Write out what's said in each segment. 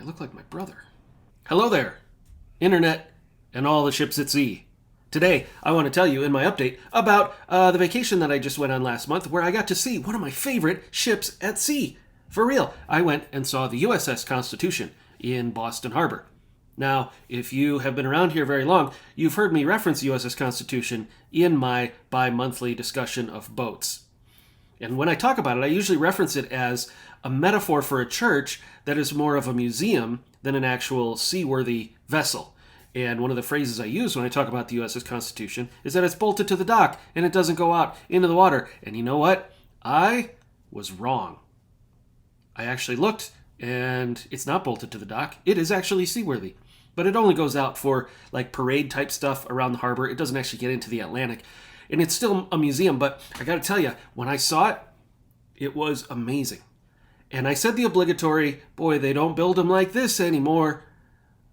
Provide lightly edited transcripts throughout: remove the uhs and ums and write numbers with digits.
I look like my brother. Hello there, Internet and all the ships at sea. Today, I want to tell you in my update about the vacation that I just went on last month where I got to see one of my favorite ships at sea. For real, I went and saw the USS Constitution in Boston Harbor. Now, if you have been around here very long, you've heard me reference USS Constitution in my bi-monthly discussion of boats. And when I talk about it, I usually reference it as a metaphor for a church that is more of a museum than an actual seaworthy vessel. And one of the phrases I use when I talk about the USS Constitution is that it's bolted to the dock and it doesn't go out into the water. And you know what? I was wrong. I actually looked and it's not bolted to the dock. It is actually seaworthy. But it only goes out for like parade type stuff around the harbor. It doesn't actually get into the Atlantic. And it's still a museum, but I got to tell you, when I saw it, it was amazing. And I said the obligatory, boy, they don't build them like this anymore,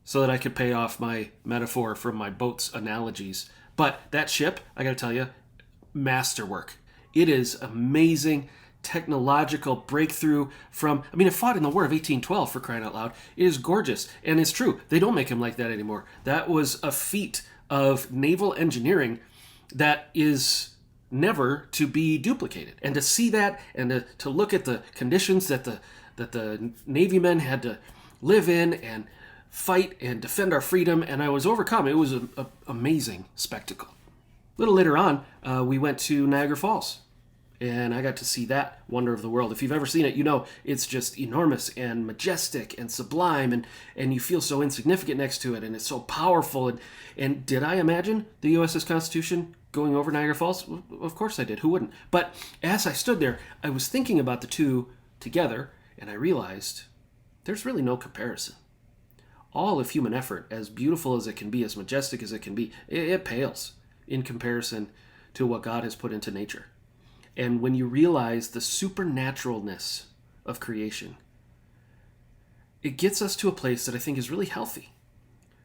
so that I could pay off my metaphor from my boat's analogies. But that ship, I got to tell you, masterwork. It is amazing technological breakthrough from, it fought in the War of 1812 for crying out loud. It is gorgeous. And it's true, they don't make them like that anymore. That was a feat of naval engineering that is never to be duplicated. And to see that and to look at the conditions that the Navy men had to live in and fight and defend our freedom, and I was overcome. It was an amazing spectacle. A little later on, we went to Niagara Falls, and I got to see that wonder of the world. If you've ever seen it, you know it's just enormous and majestic and sublime, and you feel so insignificant next to it, and it's so powerful. And did I imagine the USS Constitution going over Niagara Falls? Of course I did. Who wouldn't? But as I stood there, I was thinking about the two together, and I realized there's really no comparison. All of human effort, as beautiful as it can be, as majestic as it can be, it pales in comparison to what God has put into nature. And when you realize the supernaturalness of creation, it gets us to a place that I think is really healthy.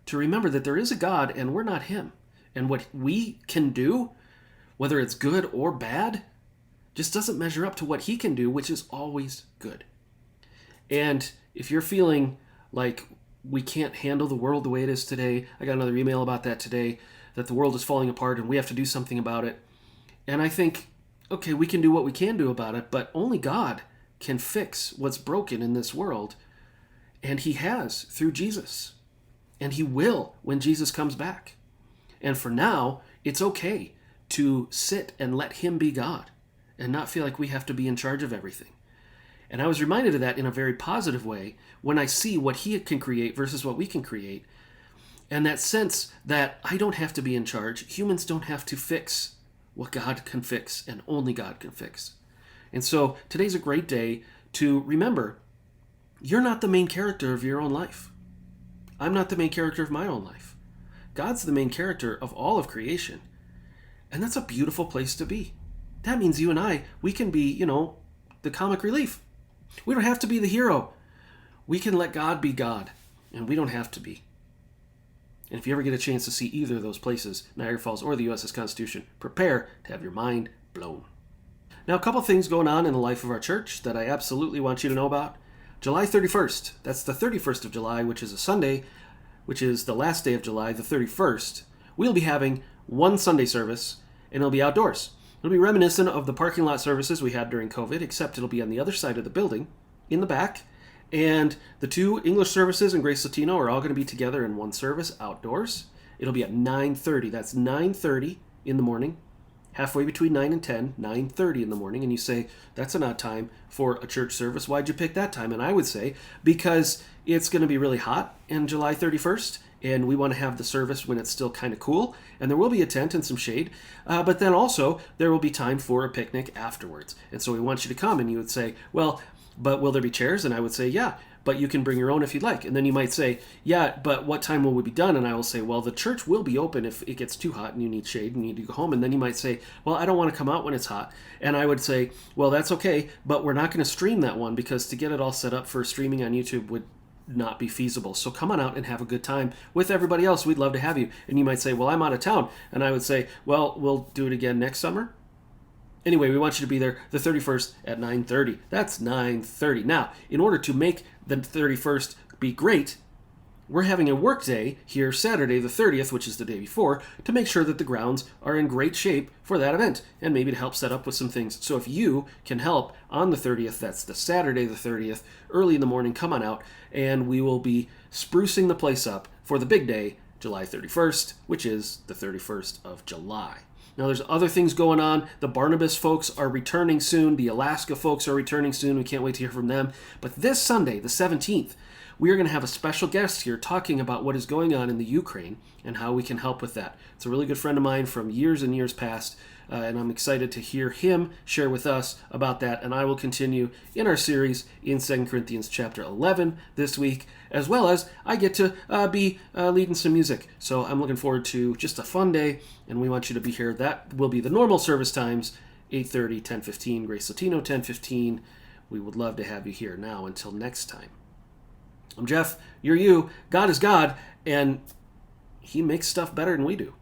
To remember that there is a God and we're not him. And what we can do, whether it's good or bad, just doesn't measure up to what he can do, which is always good. And if you're feeling like we can't handle the world the way it is today, I got another email about that today, that the world is falling apart and we have to do something about it. And I think, okay, we can do what we can do about it, but only God can fix what's broken in this world. And he has through Jesus. And he will when Jesus comes back. And for now, it's okay to sit and let him be God and not feel like we have to be in charge of everything. And I was reminded of that in a very positive way when I see what he can create versus what we can create. And that sense that I don't have to be in charge. Humans don't have to fix what God can fix, and only God can fix. And so today's a great day to remember you're not the main character of your own life. I'm not the main character of my own life. God's the main character of all of creation. And that's a beautiful place to be. That means you and I, we can be, the comic relief. We don't have to be the hero. We can let God be God, and we don't have to be. And if you ever get a chance to see either of those places, Niagara Falls or the USS Constitution, prepare to have your mind blown. Now, a couple things going on in the life of our church that I absolutely want you to know about. July 31st, that's the 31st of July, which is a Sunday, which is the last day of July, the 31st, we'll be having one Sunday service, and it'll be outdoors. It'll be reminiscent of the parking lot services we had during COVID, except it'll be on the other side of the building, in the back, and the two English services and Grace Latino are all going to be together in one service outdoors. It'll be at 9:30. That's 9:30 in the morning, halfway between 9 and 10, 9:30 in the morning, and you say, that's an odd time for a church service. Why'd you pick that time? And I would say, because it's going to be really hot on July 31st, and we want to have the service when it's still kind of cool, and there will be a tent and some shade, but then also there will be time for a picnic afterwards. And so we want you to come, and you would say, well, but will there be chairs? And I would say, yeah, but you can bring your own if you'd like. And then you might say, yeah, but what time will we be done? And I will say, well, the church will be open if it gets too hot and you need shade and you need to go home. And then you might say, well, I don't want to come out when it's hot. And I would say, well, that's okay, but we're not going to stream that one because to get it all set up for streaming on YouTube would not be feasible. So come on out and have a good time with everybody else. We'd love to have you. And you might say, well, I'm out of town. And I would say, well, we'll do it again next summer. Anyway, we want you to be there the 31st at 9:30. That's 9:30. Now, in order to make the 31st be great. We're having a work day here Saturday the 30th, which is the day before, to make sure that the grounds are in great shape for that event and maybe to help set up with some things. So if you can help on the 30th, that's the Saturday the 30th, early in the morning, come on out and we will be sprucing the place up for the big day, July 31st, which is the 31st of July. Now, there's other things going on. The Barnabas folks are returning soon. The Alaska folks are returning soon. We can't wait to hear from them. But this Sunday, the 17th, we are going to have a special guest here talking about what is going on in the Ukraine and how we can help with that. It's a really good friend of mine from years and years past, and I'm excited to hear him share with us about that. And I will continue in our series in 2 Corinthians chapter 11 this week, as well as I get to be leading some music. So I'm looking forward to just a fun day, and we want you to be here. That will be the normal service times, 8:30, 10:15, Grace Latino, 10:15. We would love to have you here. Now, until next time. I'm Jeff, you're you, God is God, and He makes stuff better than we do.